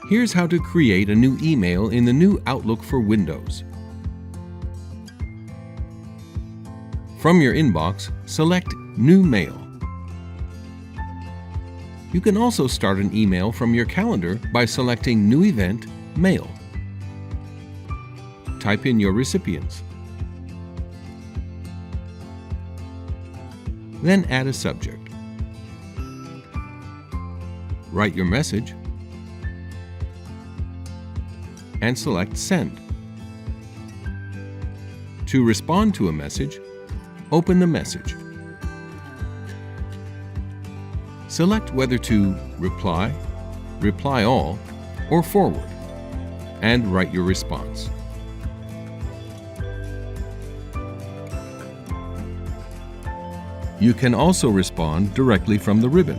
Here's how to create a new email in the new Outlook for Windows. From your inbox, select New Mail. You can also start an email from your calendar by selecting New Event, Mail. Type in your recipients. Then add a subject. Write your message and select Send. To respond to a message, open the message. Select whether to reply, reply all, or forward, and write your response. You can also respond directly from the ribbon.